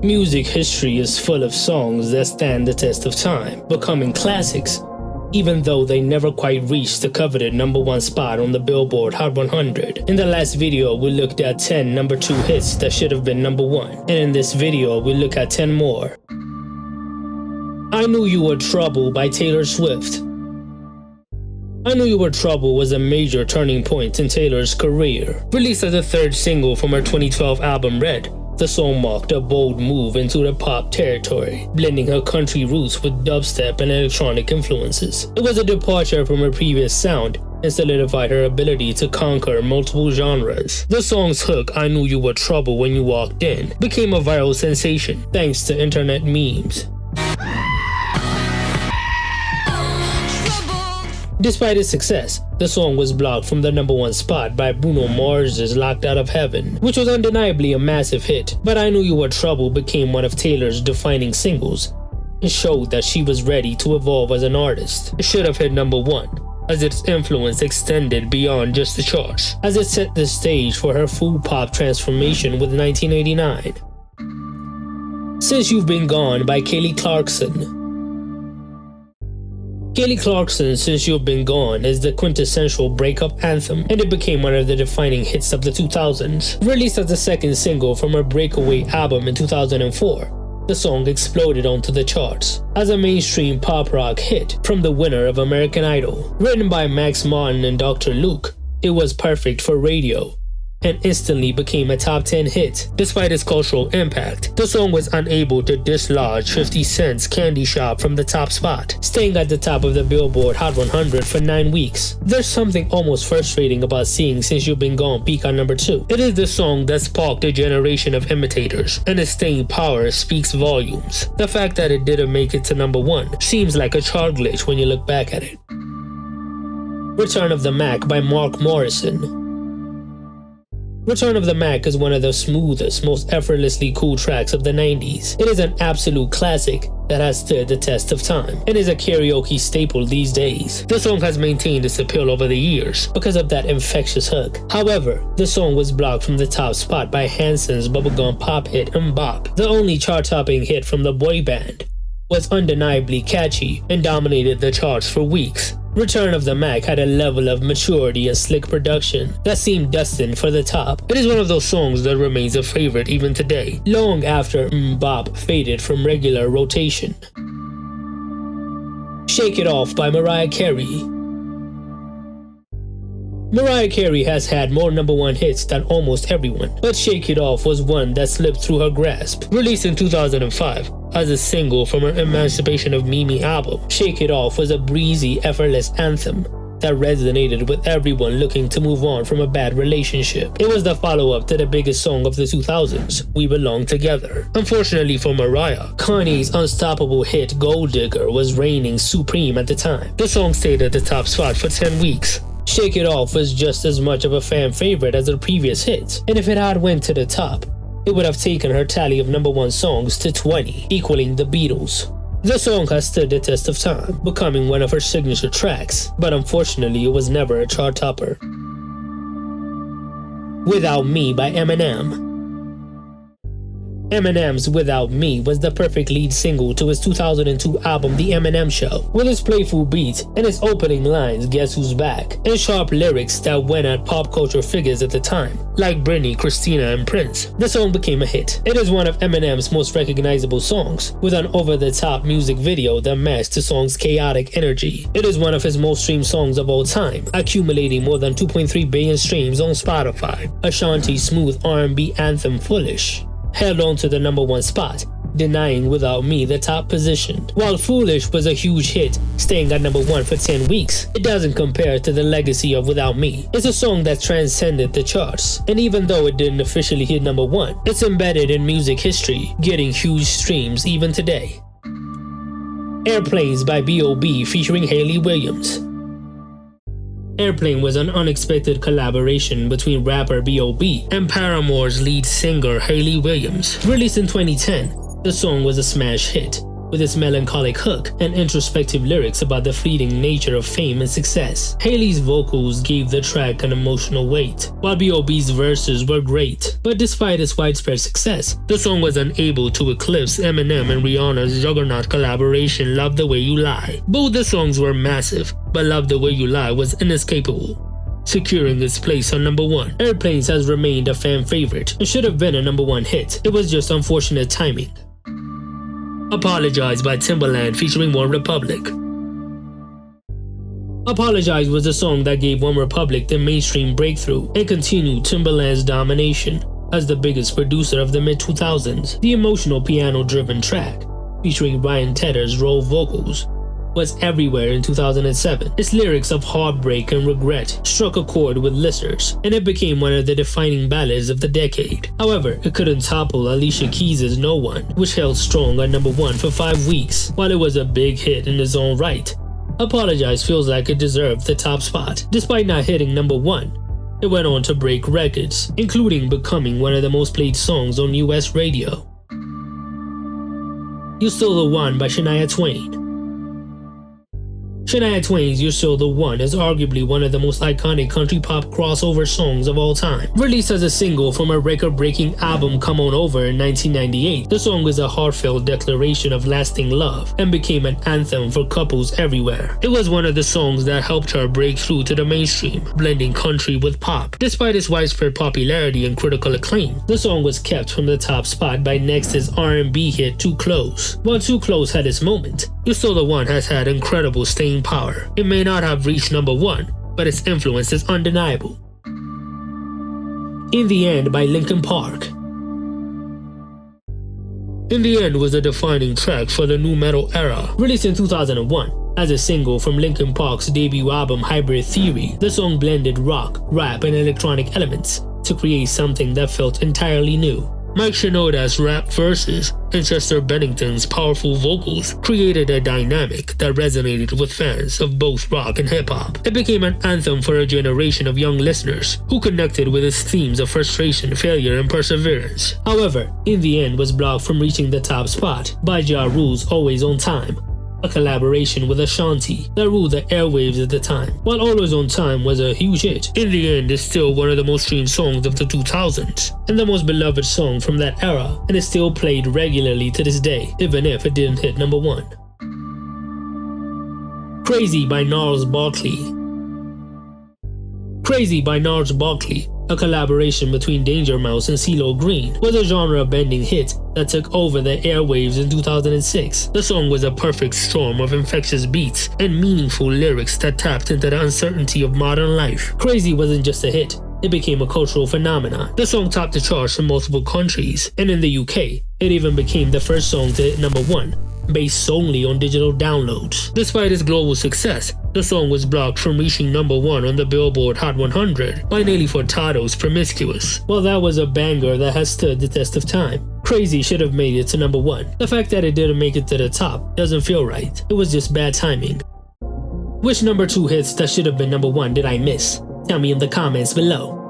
Music history is full of songs that stand the test of time, becoming classics, even though they never quite reached the coveted #1 spot on the Billboard Hot 100. In the last video, we looked at 10 number 2 hits that should have been #1, and in this video, we look at 10 more. I Knew You Were Trouble by Taylor Swift. I Knew You Were Trouble was a major turning point in Taylor's career. Released as the third single from her 2012 album Red, the song marked a bold move into the pop territory, blending her country roots with dubstep and electronic influences. It was a departure from her previous sound and solidified her ability to conquer multiple genres. The song's hook, I Knew You Were Trouble When You Walked In, became a viral sensation thanks to internet memes. Despite its success, the song was blocked from the #1 spot by Bruno Mars's Locked Out of Heaven, which was undeniably a massive hit, but I Knew You Were Trouble became one of Taylor's defining singles and showed that she was ready to evolve as an artist. It should have hit #1, as its influence extended beyond just the charts, as it set the stage for her full pop transformation with 1989. Since You've Been Gone by Kelly Clarkson. Kelly Clarkson's Since You've Been Gone is the quintessential breakup anthem, and it became one of the defining hits of the 2000s. Released as the second single from her Breakaway album in 2004, the song exploded onto the charts as a mainstream pop rock hit from the winner of American Idol. Written by Max Martin and Dr. Luke, it was perfect for radio and instantly became a top 10 hit. Despite its cultural impact, the song was unable to dislodge 50 Cent's Candy Shop from the top spot, staying at the top of the Billboard Hot 100 for 9 weeks. There's something almost frustrating about seeing Since You've Been Gone peak on #2. It is the song that sparked a generation of imitators, and its staying power speaks volumes. The fact that it didn't make it to #1 seems like a chart glitch when you look back at it. Return of the Mac by Mark Morrison. Return of the Mac is one of the smoothest, most effortlessly cool tracks of the 90s. It is an absolute classic that has stood the test of time and is a karaoke staple these days. The song has maintained its appeal over the years because of that infectious hook. However, the song was blocked from the top spot by Hanson's bubblegum pop hit Mbop. The only chart-topping hit from the boy band was undeniably catchy and dominated the charts for weeks. Return of the Mac had a level of maturity and slick production that seemed destined for the top. It is one of those songs that remains a favorite even today, long after Mbop faded from regular rotation. Shake It Off by Mariah Carey. Mariah Carey has had more #1 hits than almost everyone, but Shake It Off was one that slipped through her grasp. Released in 2005 as a single from her Emancipation of Mimi album, Shake It Off was a breezy, effortless anthem that resonated with everyone looking to move on from a bad relationship. It was the follow-up to the biggest song of the 2000s, We Belong Together. Unfortunately for Mariah, Kanye's unstoppable hit Gold Digger was reigning supreme at the time. The song stayed at the top spot for 10 weeks. Shake It Off was just as much of a fan favorite as her previous hits, and if it had went to the top, it would have taken her tally of #1 songs to 20, equaling the Beatles. The song has stood the test of time, becoming one of her signature tracks, but unfortunately it was never a chart topper. Without Me by Eminem. Eminem's Without Me was the perfect lead single to his 2002 album The Eminem Show. With its playful beat and its opening lines, Guess Who's Back, and sharp lyrics that went at pop culture figures at the time, like Britney, Christina, and Prince, the song became a hit. It is one of Eminem's most recognizable songs, with an over-the-top music video that matched the song's chaotic energy. It is one of his most streamed songs of all time, accumulating more than 2.3 billion streams on Spotify. Ashanti smooth R&B anthem Foolish held on to the #1 spot, denying Without Me the top position. While Foolish was a huge hit, staying at #1 for 10 weeks, it doesn't compare to the legacy of Without Me. It's a song that transcended the charts, and even though it didn't officially hit #1, it's embedded in music history, getting huge streams even today. Airplanes by B.O.B. featuring Hayley Williams. Airplane was an unexpected collaboration between rapper B.O.B. and Paramore's lead singer Hayley Williams. Released in 2010, the song was a smash hit, with its melancholic hook and introspective lyrics about the fleeting nature of fame and success. Haley's vocals gave the track an emotional weight, while B.O.B.'s verses were great. But despite its widespread success, the song was unable to eclipse Eminem and Rihanna's juggernaut collaboration Love the Way You Lie. Both the songs were massive, but Love the Way You Lie was inescapable, securing its place on number 1. Airplanes has remained a fan favorite and should have been a number 1 hit. It was just unfortunate timing. Apologize by Timbaland featuring One Republic. Apologize was the song that gave One Republic their mainstream breakthrough and continued Timbaland's domination as the biggest producer of the mid-2000s. The emotional piano-driven track, featuring Ryan Tedder's raw vocals, was everywhere in 2007. Its lyrics of heartbreak and regret struck a chord with listeners, and it became one of the defining ballads of the decade. However, it couldn't topple Alicia Keys' No One, which held strong at number 1 for 5 weeks. While it was a big hit in its own right, Apologize feels like it deserved the top spot. Despite not hitting number 1, it went on to break records, including becoming one of the most played songs on US radio. You Still the One by Shania Twain. Shania Twain's You're Still the One is arguably one of the most iconic country pop crossover songs of all time. Released as a single from her record-breaking album Come On Over in 1998, the song is a heartfelt declaration of lasting love and became an anthem for couples everywhere. It was one of the songs that helped her break through to the mainstream, blending country with pop. Despite its widespread popularity and critical acclaim, the song was kept from the top spot by Next's R&B hit Too Close. While Too Close had its moment, You're Still the One has had incredible staying power. It may not have reached number 1, but its influence is undeniable. In the End by Linkin Park. In the End was a defining track for the nu metal era. Released in 2001 as a single from Linkin Park's debut album Hybrid Theory, the song blended rock, rap, and electronic elements to create something that felt entirely new. Mike Shinoda's rap verses and Chester Bennington's powerful vocals created a dynamic that resonated with fans of both rock and hip-hop. It became an anthem for a generation of young listeners who connected with its themes of frustration, failure, and perseverance. However, In the End was blocked from reaching the top spot by Ja Rule's Always On Time, a collaboration with Ashanti that ruled the airwaves at the time. While Always On Time was a huge hit, In the End is still one of the most streamed songs of the 2000s and the most beloved song from that era, and is still played regularly to this day, even if it didn't hit number 1. Crazy by Gnarls Barkley. Crazy by Gnarls Barkley, a collaboration between Danger Mouse and CeeLo Green, was a genre-bending hit that took over the airwaves in 2006. The song was a perfect storm of infectious beats and meaningful lyrics that tapped into the uncertainty of modern life. Crazy wasn't just a hit, it became a cultural phenomenon. The song topped the charts in multiple countries, and in the UK, it even became the first song to hit number 1, based solely on digital downloads. Despite its global success, the song was blocked from reaching number 1 on the Billboard Hot 100 by Nelly Furtado's Promiscuous. While that was a banger that has stood the test of time, Crazy should have made it to number 1. The fact that it didn't make it to the top doesn't feel right. It was just bad timing. Which number 2 hits that should have been number 1 did I miss? Tell me in the comments below.